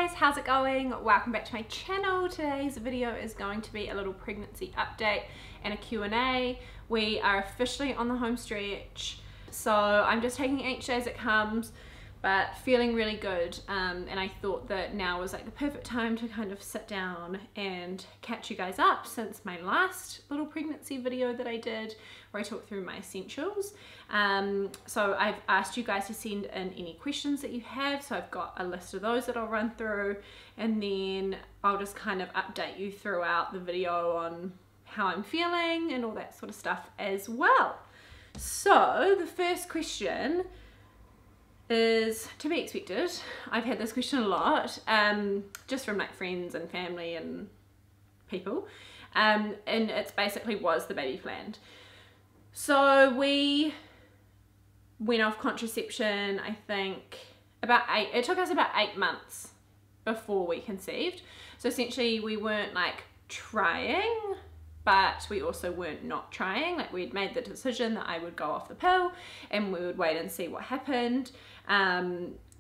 guys, how's it going? Welcome back to my channel. Today's video is going to be a little pregnancy update and a Q&A. We are officially on the home stretch, so I'm just taking each day as it comes, but feeling really good, and I thought that now was like the perfect time to kind of sit down and catch you guys up since my last little pregnancy video that I did where I talked through my essentials. So I've asked you guys to send in any questions that you have, so I've got a list of those that I'll run through, and then I'll just kind of update you throughout the video on how I'm feeling and all that sort of stuff as well. So the first question is to be expected. I've had this question a lot, just from like friends and family and people, and it's basically, was the baby planned? So we went off contraception, I think it took us about 8 months before we conceived. So essentially we weren't like trying, but we also weren't not trying. Like, we'd made the decision that I would go off the pill and we would wait and see what happened.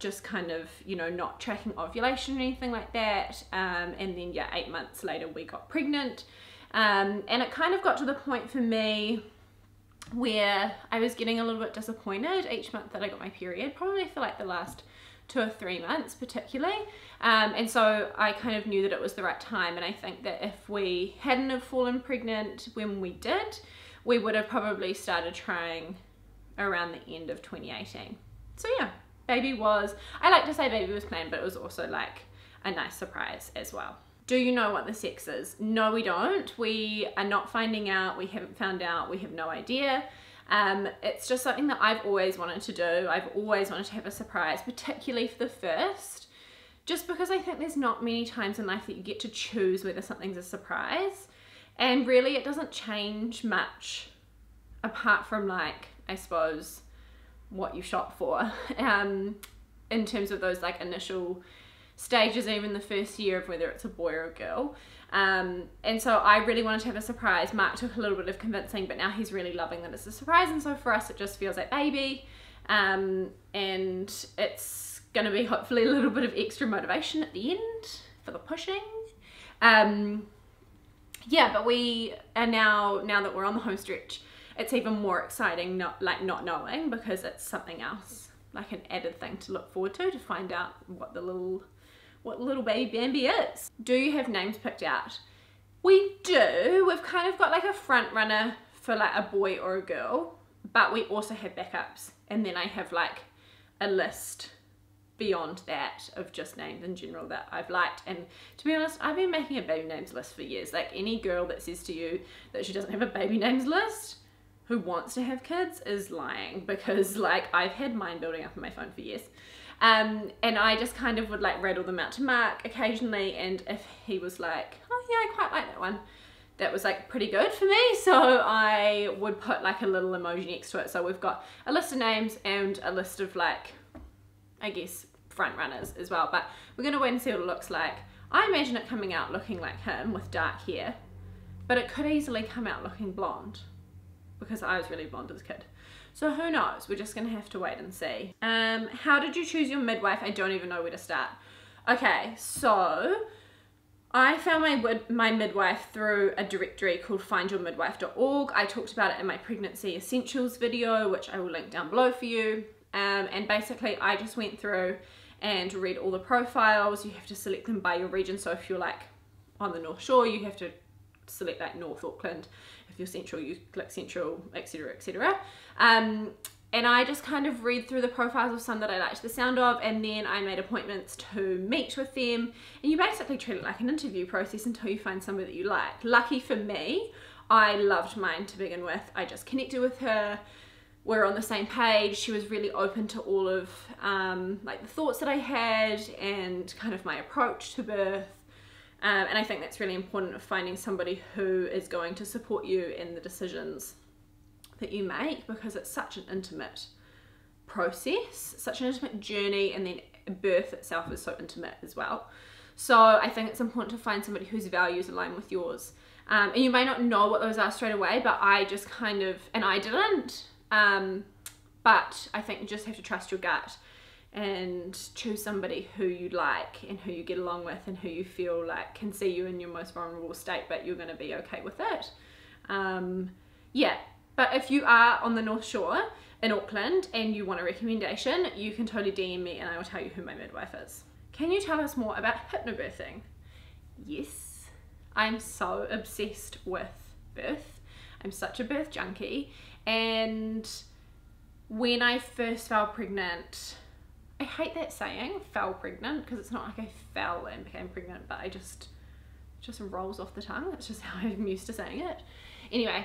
Just kind of, you know, not tracking ovulation or anything like that. And then yeah, 8 months later we got pregnant. And it kind of got to the point for me where I was getting a little bit disappointed each month that I got my period, probably for like the last 2 or 3 months particularly, and so I kind of knew that it was the right time. And I think that if we hadn't have fallen pregnant when we did, we would have probably started trying around the end of 2018. So yeah, baby was, I like to say baby was planned, but it was also like a nice surprise as well. Do you know what the sex is? No, we don't. We are not finding out. We haven't found out. We have no idea. It's just something that I've always wanted to do. I've always wanted to have a surprise, particularly for the first, just because I think there's not many times in life that you get to choose whether something's a surprise. And really it doesn't change much apart from, like, I suppose, what you shop for, in terms of those like initial stages, even the first year of whether it's a boy or a girl. And so I really wanted to have a surprise. Mark took a little bit of convincing, but now he's really loving that it's a surprise, and so for us it just feels like baby, and it's gonna be hopefully a little bit of extra motivation at the end for the pushing. Yeah, but we are now that we're on the home stretch, it's even more exciting, not knowing, because it's something else, like an added thing to look forward to find out what little baby Bambi is. Do you have names picked out? We do. We've kind of got like a front runner for like a boy or a girl, but we also have backups, and then I have like a list beyond that of just names in general that I've liked. And to be honest, I've been making a baby names list for years. Like, any girl that says to you that she doesn't have a baby names list who wants to have kids is lying, because like I've had mine building up on my phone for years. And I just kind of would like rattle them out to Mark occasionally, and if he was like, oh yeah, I quite like that one, that was like pretty good for me, so I would put like a little emoji next to it. So we've got a list of names and a list of, like, I guess, front runners as well, but we're gonna wait and see what it looks like. I imagine it coming out looking like him with dark hair, but it could easily come out looking blonde, because I was really blonde as a kid. So who knows? We're just gonna have to wait and see. How did you choose your midwife? I don't even know where to start. Okay, so I found my midwife through a directory called findyourmidwife.org. I talked about it in my pregnancy essentials video, which I will link down below for you. And basically I just went through and read all the profiles. You have to select them by your region. So if you're like on the North Shore, you have to select like North Auckland. If you're central, you click central, etc, etc. And I just kind of read through the profiles of some that I liked the sound of, and then I made appointments to meet with them, and you basically treat it like an interview process until you find somebody that you like. Lucky for me, I loved mine to begin with. I just connected with her, we're on the same page. She was really open to all of like the thoughts that I had and kind of my approach to birth. And I think that's really important, of finding somebody who is going to support you in the decisions that you make, because it's such an intimate process, such an intimate journey, and then birth itself is so intimate as well. So I think it's important to find somebody whose values align with yours. And you may not know what those are straight away, but I just kind of, and I didn't, but I think you just have to trust your gut and choose somebody who you like and who you get along with and who you feel like can see you in your most vulnerable state, but you're going to be okay with it. Yeah, but if you are on the North Shore in Auckland and you want a recommendation, you can totally DM me and I will tell you who my midwife is. Can you tell us more about hypnobirthing? Yes, I'm so obsessed with birth. I'm such a birth junkie, and when I first fell pregnant, I hate that saying, fell pregnant, because it's not like I fell and became pregnant, but it just rolls off the tongue. That's just how I'm used to saying it. Anyway,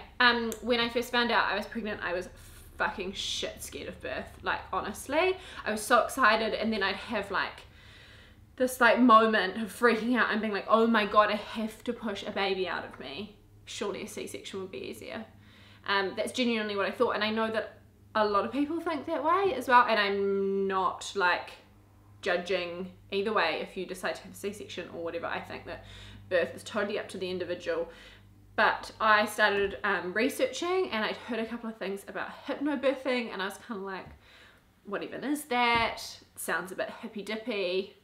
when I first found out I was pregnant, I was fucking shit scared of birth. Like, honestly, I was so excited, and then I'd have like this like moment of freaking out and being like, oh my god, I have to push a baby out of me. Surely a C-section would be easier. That's genuinely what I thought, and I know that a lot of people think that way as well, and I'm not like judging either way if you decide to have a C-section or whatever. I think that birth is totally up to the individual. But I started researching, and I'd heard a couple of things about hypnobirthing, and I was kind of like, what even is that? Sounds a bit hippy dippy,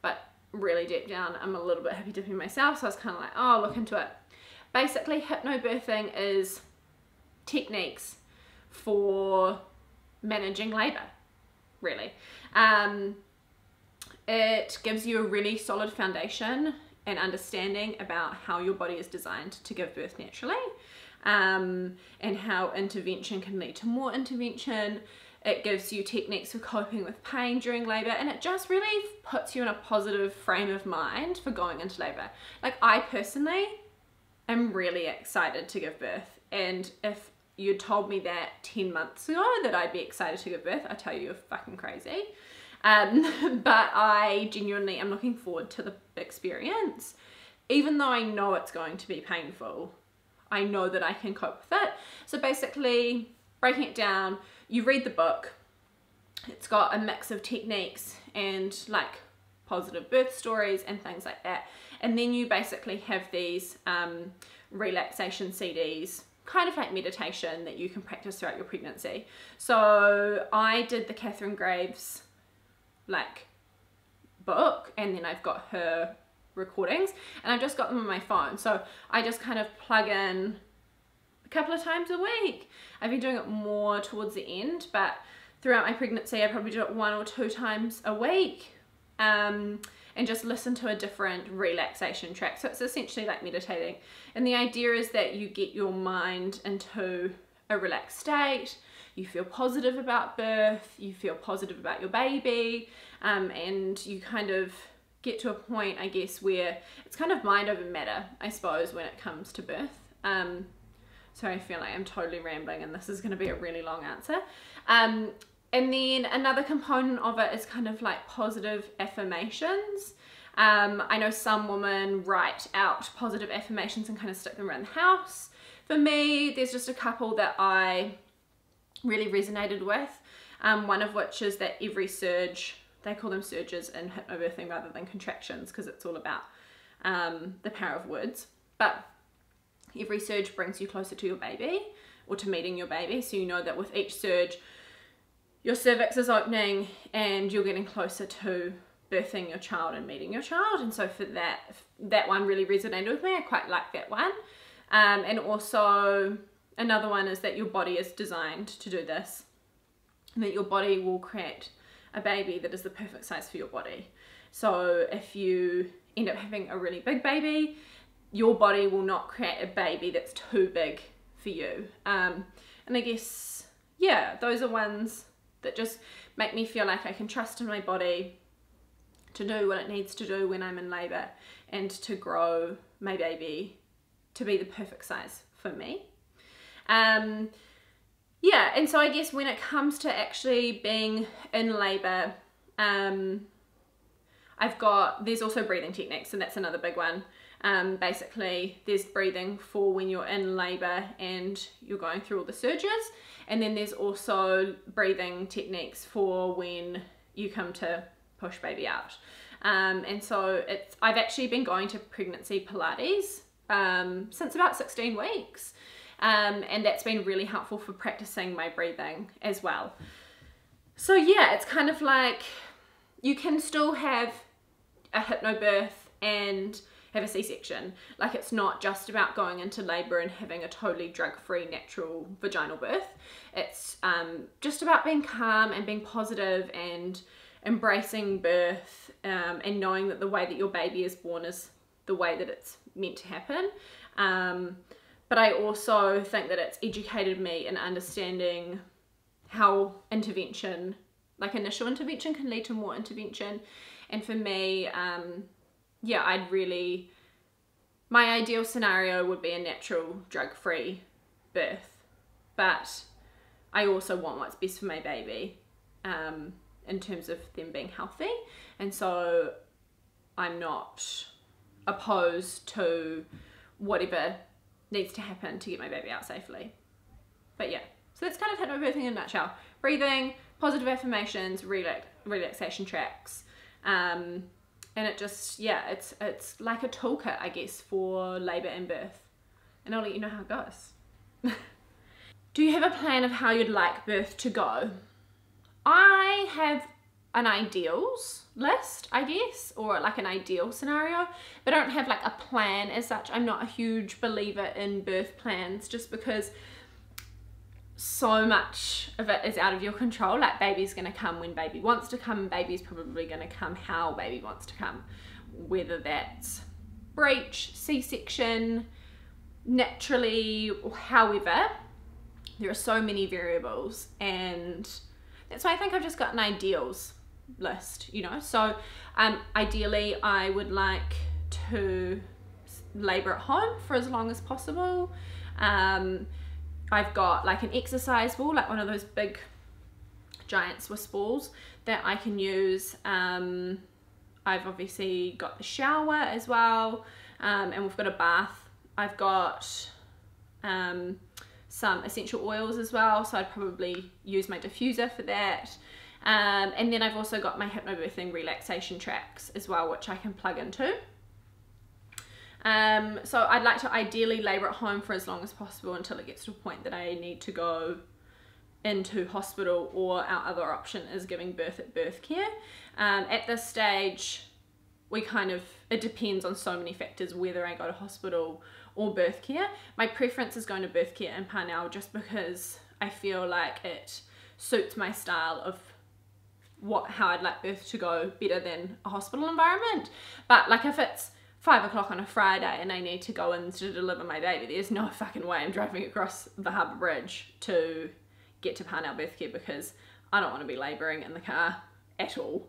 but really deep down I'm a little bit hippy dippy myself, so I was kind of like, oh, I'll look into it. Basically, hypnobirthing is techniques for managing labor, really. It gives you a really solid foundation and understanding about how your body is designed to give birth naturally, and how intervention can lead to more intervention. It gives you techniques for coping with pain during labor, and it just really puts you in a positive frame of mind for going into labor. Like, I personally am really excited to give birth, and if you told me that 10 months ago that I'd be excited to give birth, I tell you, you're fucking crazy. But I genuinely am looking forward to the experience. Even though I know it's going to be painful, I know that I can cope with it. So basically, breaking it down, you read the book. It's got a mix of techniques and like positive birth stories and things like that. And then you basically have these relaxation CDs, kind of like meditation, that you can practice throughout your pregnancy. So I did the Catherine Graves like book, and then I've got her recordings, and I've just got them on my phone. So I just kind of plug in a couple of times a week. I've been doing it more towards the end, but throughout my pregnancy I probably do it 1 or 2 times a week, and just listen to a different relaxation track. So it's essentially like meditating, and the idea is that you get your mind into a relaxed state. You feel positive about birth, you feel positive about your baby, and you kind of get to a point, I guess, where it's kind of mind over matter, I suppose, when it comes to birth. So I feel like I'm totally rambling, and this is going to be a really long answer. And then another component of it is kind of like positive affirmations. I know some women write out positive affirmations and kind of stick them around the house. For me, there's just a couple that I really resonated with, one of which is that every surge, they call them surges in hypnobirthing rather than contractions, because it's all about the power of words, but every surge brings you closer to your baby, or to meeting your baby. So you know that with each surge your cervix is opening and you're getting closer to birthing your child and meeting your child. And so for that one really resonated with me. I quite like that one. And also another one is that your body is designed to do this, and that your body will create a baby that is the perfect size for your body. So if you end up having a really big baby, your body will not create a baby that's too big for you. And I guess, yeah, those are ones that just make me feel like I can trust in my body to do what it needs to do when I'm in labour, and to grow my baby to be the perfect size for me. Yeah, and so I guess when it comes to actually being in labour, there's also breathing techniques, and that's another big one. Basically, there's breathing for when you're in labour and you're going through all the surges, and then there's also breathing techniques for when you come to push baby out. And so I've actually been going to pregnancy Pilates since about 16 weeks, and that's been really helpful for practicing my breathing as well. So yeah, it's kind of like you can still have a hypnobirth and have a C-section. Like, it's not just about going into labor and having a totally drug-free natural vaginal birth. It's just about being calm and being positive and embracing birth, and knowing that the way that your baby is born is the way that it's meant to happen. But I also think that it's educated me in understanding how intervention, like initial intervention, can lead to more intervention. And for me, yeah, my ideal scenario would be a natural drug-free birth, but I also want what's best for my baby, in terms of them being healthy. And so I'm not opposed to whatever needs to happen to get my baby out safely. But yeah, so that's kind of hypnobirthing in a nutshell. Breathing, positive affirmations, relaxation tracks, and it just, yeah, it's like a toolkit, I guess, for labour and birth. And I'll let you know how it goes. Do you have a plan of how you'd like birth to go? I have an ideals list, I guess, or like an ideal scenario, but I don't have like a plan as such. I'm not a huge believer in birth plans, just because so much of it is out of your control. Like, baby's gonna come when baby wants to come, baby's probably gonna come how baby wants to come, whether that's breech, C-section, naturally, or however. There are so many variables, and that's why I think I've just got an ideals list, you know. So ideally I would like to labour at home for as long as possible. I've got like an exercise ball, like one of those big giant Swiss balls that I can use. I've obviously got the shower as well, and we've got a bath. I've got some essential oils as well, so I'd probably use my diffuser for that. And then I've also got my hypnobirthing relaxation tracks as well, which I can plug into. So I'd like to ideally labour at home for as long as possible until it gets to a point that I need to go into hospital, or our other option is giving birth at birth care. At this stage, it depends on so many factors whether I go to hospital or birth care. My preference is going to birth care in Parnell, just because I feel like it suits my style of how I'd like birth to go better than a hospital environment. But like, if it's 5 o'clock on a Friday and I need to go in to deliver my baby, there's no fucking way I'm driving across the Harbour Bridge to get to Parnell birth care, because I don't want to be labouring in the car at all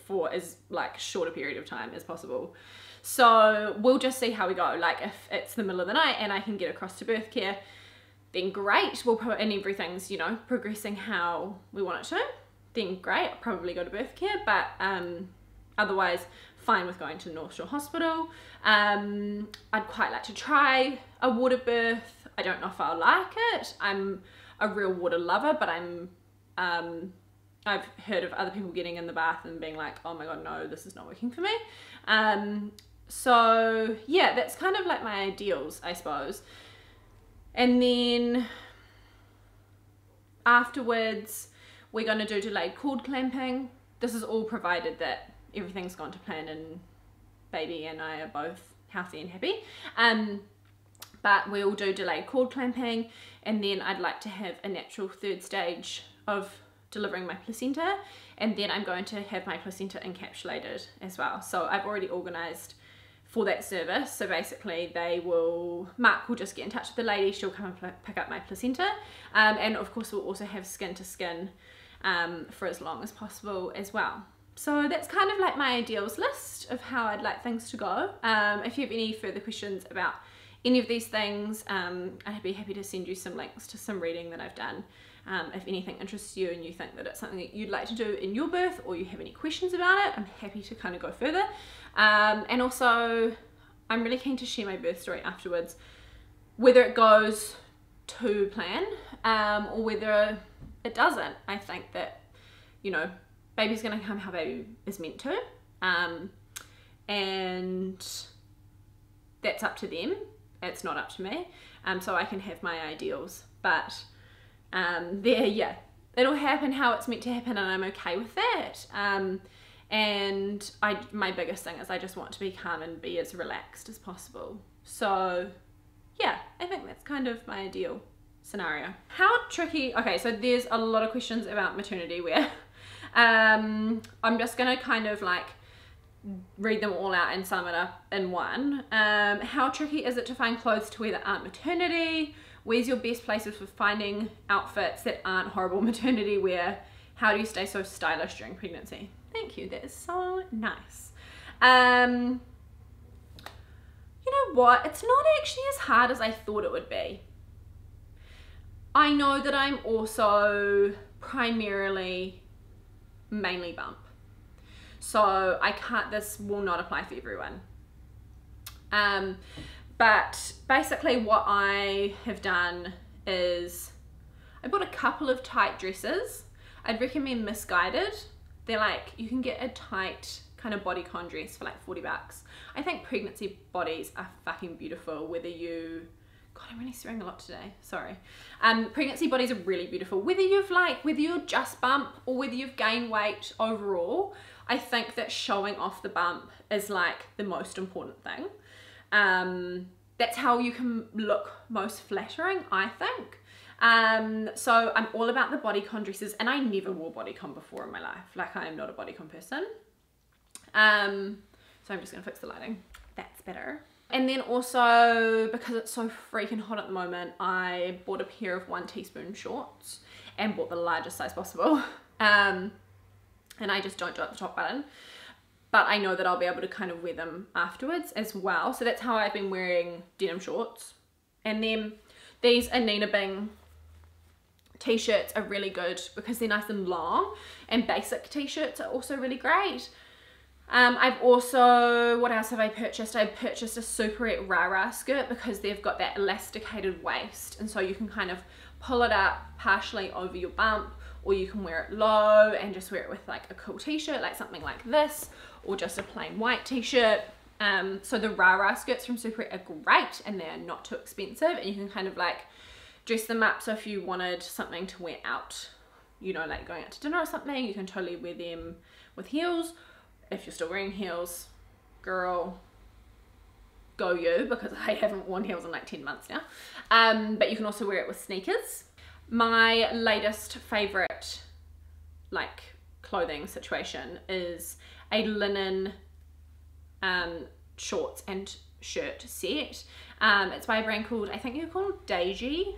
for as like short a period of time as possible. So we'll just see how we go. Like, if it's the middle of the night and I can get across to birth care, then great. And everything's, you know, progressing how we want it to, then great. I'll probably go to birth care, but otherwise fine with going to North Shore Hospital. I'd quite like to try a water birth. I don't know if I'll like it. I'm a real water lover, but I've heard of other people getting in the bath and being like, oh my god, no, this is not working for me. So yeah, that's kind of like my ideals, I suppose. And then afterwards, we're going to do delayed cord clamping. This is all provided that everything's gone to plan and baby and I are both healthy and happy. But we'll do delayed cord clamping, and then I'd like to have a natural third stage of delivering my placenta, and then I'm going to have my placenta encapsulated as well. So I've already organised for that service. So basically Mark will just get in touch with the lady, she'll come and pick up my placenta, and of course we'll also have skin to skin for as long as possible as well. So that's kind of like my ideals list of how I'd like things to go. If you have any further questions about any of these things, I'd be happy to send you some links to some reading that I've done. If anything interests you and you think that it's something that you'd like to do in your birth, or you have any questions about it, I'm happy to kind of go further. And also, I'm really keen to share my birth story afterwards, whether it goes to plan or whether it doesn't. I think that, you know, baby's gonna come how baby is meant to, and that's up to them. It's not up to me. So I can have my ideals, but yeah, it'll happen how it's meant to happen, and I'm okay with that. And my biggest thing is I just want to be calm and be as relaxed as possible. So yeah, I think that's kind of my ideal scenario. How tricky, okay, so there's a lot of questions about maternity wear. I'm just gonna kind of like read them all out and sum it up in one. How tricky is it to find clothes to wear that aren't maternity? Where's your best places for finding outfits that aren't horrible maternity wear? How do you stay so stylish during pregnancy? Thank you, that is so nice. You know what, it's not actually as hard as I thought it would be. I know that I'm also primarily mainly bump, so this will not apply for everyone. But basically what I have done is I bought a couple of tight dresses. I'd recommend Misguided. They're like, you can get a tight kind of bodycon dress for like 40 bucks. I think pregnancy bodies are fucking beautiful, whether you, God, I'm really swearing a lot today, sorry. Pregnancy bodies are really beautiful. Whether you're just bump or whether you've gained weight overall, I think that showing off the bump is like the most important thing. That's how you can look most flattering, I think. So I'm all about the bodycon dresses, and I never wore bodycon before in my life. Like, I am not a bodycon person. So I'm just gonna fix the lighting. That's better. And then also, because it's so freaking hot at the moment, I bought a pair of 1 teaspoon shorts and bought the largest size possible. And I just don't do it at the top button. But I know that I'll be able to kind of wear them afterwards as well. So that's how I've been wearing denim shorts. And then these Anina Bing t-shirts are really good because they're nice and long, and basic t-shirts are also really great. I've also, what else have I purchased? I purchased a Superette Rara skirt because they've got that elasticated waist, and so you can kind of pull it up partially over your bump, or you can wear it low and just wear it with like a cool t-shirt, like something like this, or just a plain white t-shirt. So the Rara skirts from Superette are great, and they're not too expensive, and you can kind of like dress them up. So if you wanted something to wear out, you know, like going out to dinner or something, you can totally wear them with heels. If you're still wearing heels, girl, go you, because I haven't worn heels in like 10 months now. But you can also wear it with sneakers. My latest favorite like clothing situation is a linen shorts and shirt set. It's by a brand called, I think they're called Daisy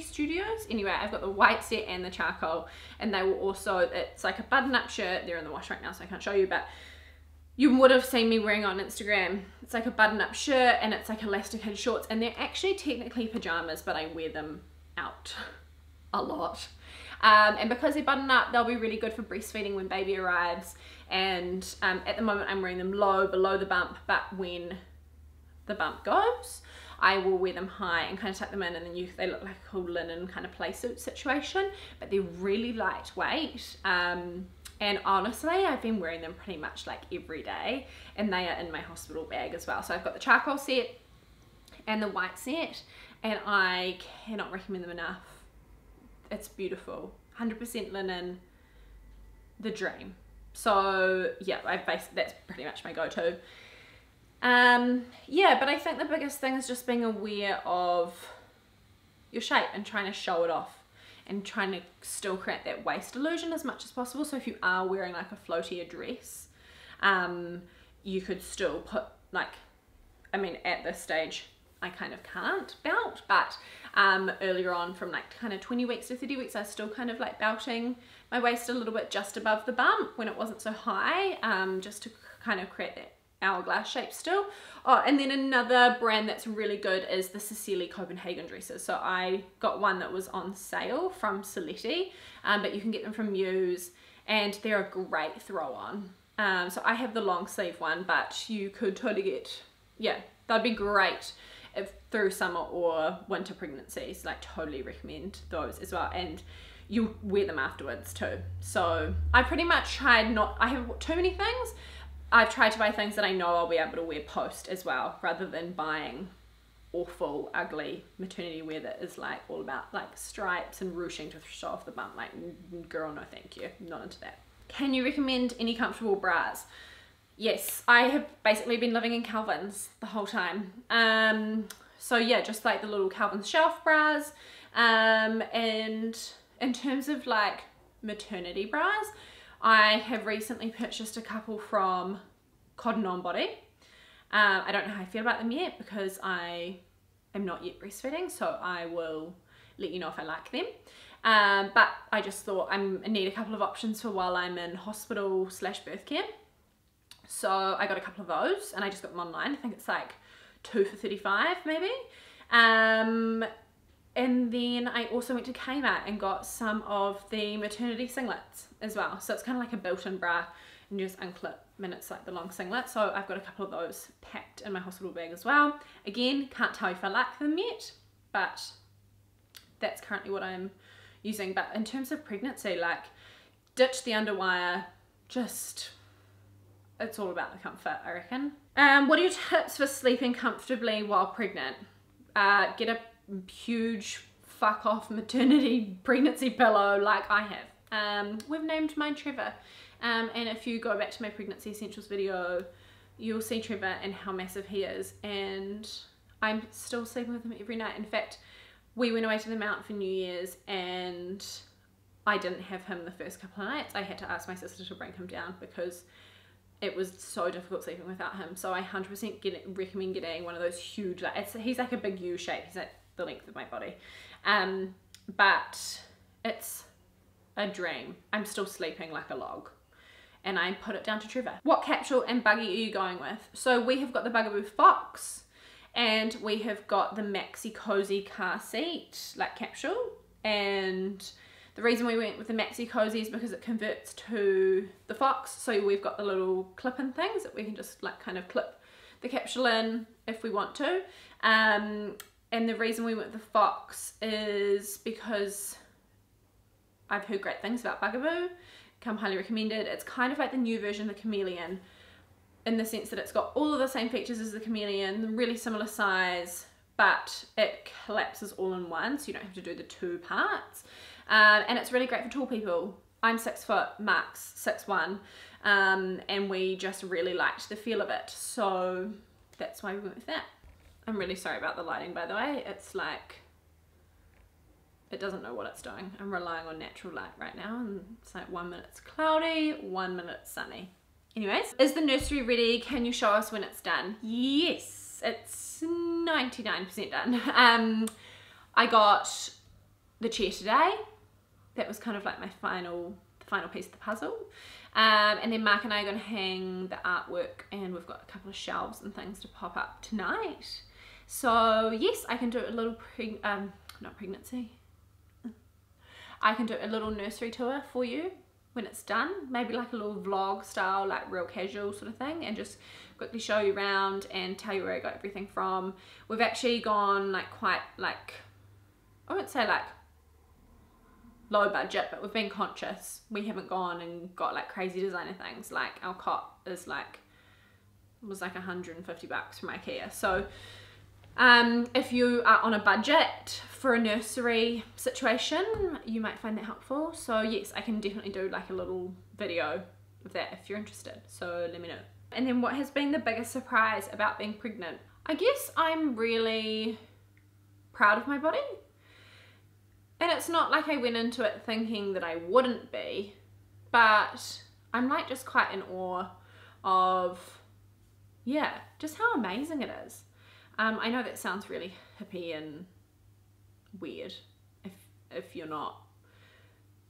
Studios. Anyway, I've got the white set and the charcoal, and they will also, it's like a button-up shirt. They're in the wash right now, so I can't show you, but you would have seen me wearing on Instagram. It's like a button-up shirt, and it's like elasticated shorts, and they're actually technically pajamas, but I wear them out a lot. And because they're button up, they'll be really good for breastfeeding when baby arrives. And at the moment I'm wearing them low, below the bump, but when the bump goes, I will wear them high and kind of tuck them in, and then they look like a cool linen kind of play suit situation, but they're really lightweight. And honestly, I've been wearing them pretty much like every day, and they are in my hospital bag as well. So I've got the charcoal set and the white set, and I cannot recommend them enough. It's beautiful, 100% linen, the dream. So yeah, that's pretty much my go-to. Yeah, but I think the biggest thing is just being aware of your shape and trying to show it off, and trying to still create that waist illusion as much as possible. So if you are wearing like a floatier dress, you could still put like, I mean at this stage I kind of can't belt, but earlier on from like kind of 20 weeks to 30 weeks, I was still kind of like belting my waist a little bit just above the bump when it wasn't so high, just to kind of create that hourglass shape still. Oh, and then another brand that's really good is the Cecily Copenhagen dresses. So I got one that was on sale from Saletti, but you can get them from Muse, and they're a great throw on. So I have the long sleeve one, but you could totally get, yeah, that'd be great if through summer or winter pregnancies. Like totally recommend those as well, and you wear them afterwards too. So I pretty much tried I have too many things. I've tried to buy things that I know I'll be able to wear post as well, rather than buying awful, ugly maternity wear that is like all about like stripes and ruching to show off the bum. Like, girl, no thank you, not into that. Can you recommend any comfortable bras? Yes, I have basically been living in Calvin's the whole time. So yeah, just like the little Calvin's shelf bras. And in terms of like maternity bras, I have recently purchased a couple from Cotton On Body. I don't know how I feel about them yet because I am not yet breastfeeding, so I will let you know if I like them. But I just thought I need a couple of options for while I'm in hospital / birth care. So I got a couple of those and I just got them online. I think it's like 2 for $35 maybe. And then I also went to Kmart and got some of the maternity singlets as well. So it's kind of like a built-in bra and you just unclip and it's like the long singlet. So I've got a couple of those packed in my hospital bag as well. Again, can't tell if I like them yet, but that's currently what I'm using. But in terms of pregnancy, like, ditch the underwire, just, it's all about the comfort, I reckon. What are your tips for sleeping comfortably while pregnant? Get a huge fuck off maternity pregnancy pillow like I have. We've named mine Trevor. And if you go back to my pregnancy essentials video, you'll see Trevor and how massive he is, and I'm still sleeping with him every night. In fact, we went away to the mountain for New Year's and I didn't have him the first couple of nights. I had to ask my sister to bring him down because it was so difficult sleeping without him. So I 100% recommend getting one of those huge, like, he's like a big U shape, he's like the length of my body. But it's a dream. I'm still sleeping like a log. And I put it down to Trevor. What capsule and buggy are you going with? So we have got the Bugaboo Fox and we have got the Maxi Cozy car seat like capsule. And the reason we went with the Maxi Cozy is because it converts to the Fox. So we've got the little clip-in things that we can just like kind of clip the capsule in if we want to. And the reason we went with the Fox is because I've heard great things about Bugaboo. Come highly recommended. It's kind of like the new version of the Chameleon in the sense that it's got all of the same features as the Chameleon, really similar size, but it collapses all in one, so you don't have to do the 2 parts. And it's really great for tall people. I'm 6 foot, Mark's 6'1", and we just really liked the feel of it, so that's why we went with that. I'm really sorry about the lighting, by the way. It's like, it doesn't know what it's doing. I'm relying on natural light right now, and it's like 1 minute it's cloudy, 1 minute sunny. Anyways, is the nursery ready? Can you show us when it's done? Yes, it's 99% done. I got the chair today. That was kind of like my final piece of the puzzle. And then Mark and I are going to hang the artwork, and we've got a couple of shelves and things to pop up tonight. So yes, I can do a little I can do a little nursery tour for you when it's done, maybe like a little vlog style, like real casual sort of thing, and just quickly show you around and tell you where I got everything from. We've actually gone like quite like, I wouldn't say like low budget, but we've been conscious. We haven't gone and got like crazy designer things. Like our cot is like, was like $150 from IKEA. So if you are on a budget for a nursery situation, you might find that helpful. So yes, I can definitely do like a little video of that if you're interested, so let me know. And then what has been the biggest surprise about being pregnant? I guess I'm really proud of my body. And it's not like I went into it thinking that I wouldn't be, but I'm like just quite in awe of, yeah, just how amazing it is. I know that sounds really hippie and weird if you're not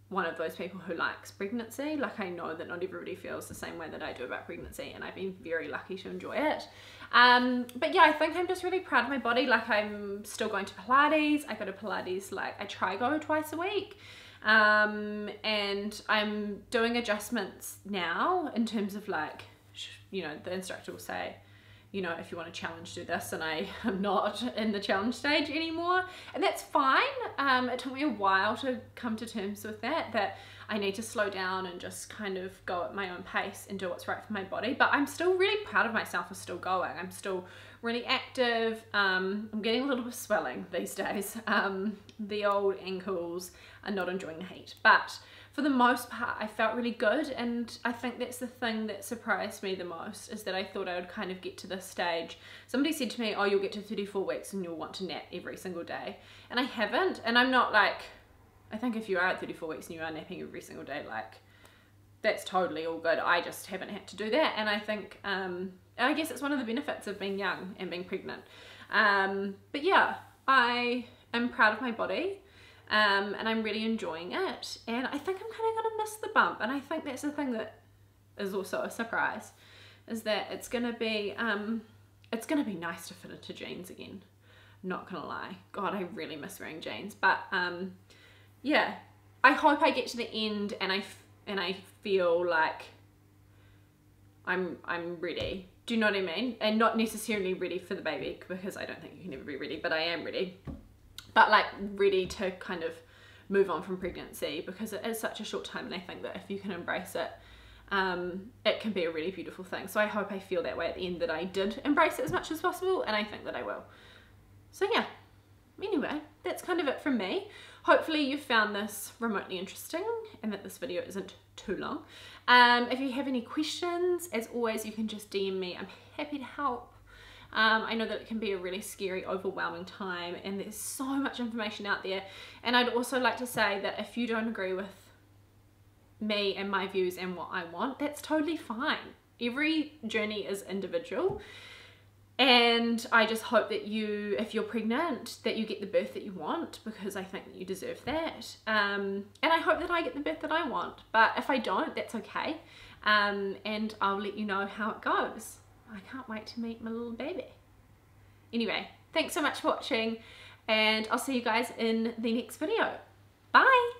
one of those people who likes pregnancy. Like, I know that not everybody feels the same way that I do about pregnancy, and I've been very lucky to enjoy it. But yeah, I think I'm just really proud of my body. Like, I'm still going to Pilates. I go to Pilates, like I try go twice a week. And I'm doing adjustments now in terms of like, you know, the instructor will say, you know, if you want to challenge, do this, and I am not in the challenge stage anymore, and that's fine. It took me a while to come to terms with that I need to slow down and just kind of go at my own pace and do what's right for my body. But I'm still really proud of myself for still going. I'm still really active. I'm getting a little bit of swelling these days. The old ankles are not enjoying the heat, but for the most part I felt really good, and I think that's the thing that surprised me the most, is that I thought I would kind of get to this stage. Somebody said to me, oh, you'll get to 34 weeks and you'll want to nap every single day, and I haven't. And I'm not like, I think if you are at 34 weeks and you are napping every single day, like, that's totally all good. I just haven't had to do that, and I think I guess it's one of the benefits of being young and being pregnant. But yeah, I am proud of my body. And I'm really enjoying it, and I think I'm kind of gonna miss the bump, and I think that's the thing that is also a surprise, is that it's gonna be nice to fit into jeans again, not gonna lie. God, I really miss wearing jeans. But yeah, I hope I get to the end and I feel like I'm ready. Do you know what I mean? And not necessarily ready for the baby, because I don't think you can ever be ready, but I am ready. But like ready to kind of move on from pregnancy, because it is such a short time, and I think that if you can embrace it, it can be a really beautiful thing. So I hope I feel that way at the end, that I did embrace it as much as possible, and I think that I will. So yeah, anyway, that's kind of it from me. Hopefully you found this remotely interesting, and that this video isn't too long. If you have any questions, as always, you can just DM me. I'm happy to help. I know that it can be a really scary, overwhelming time, and there's so much information out there. And I'd also like to say that if you don't agree with me and my views and what I want, that's totally fine. Every journey is individual, and I just hope that you, if you're pregnant, that you get the birth that you want, because I think that you deserve that. And I hope that I get the birth that I want, but if I don't, that's okay. And I'll let you know how it goes. I can't wait to meet my little baby. Anyway, thanks so much for watching, and I'll see you guys in the next video. Bye!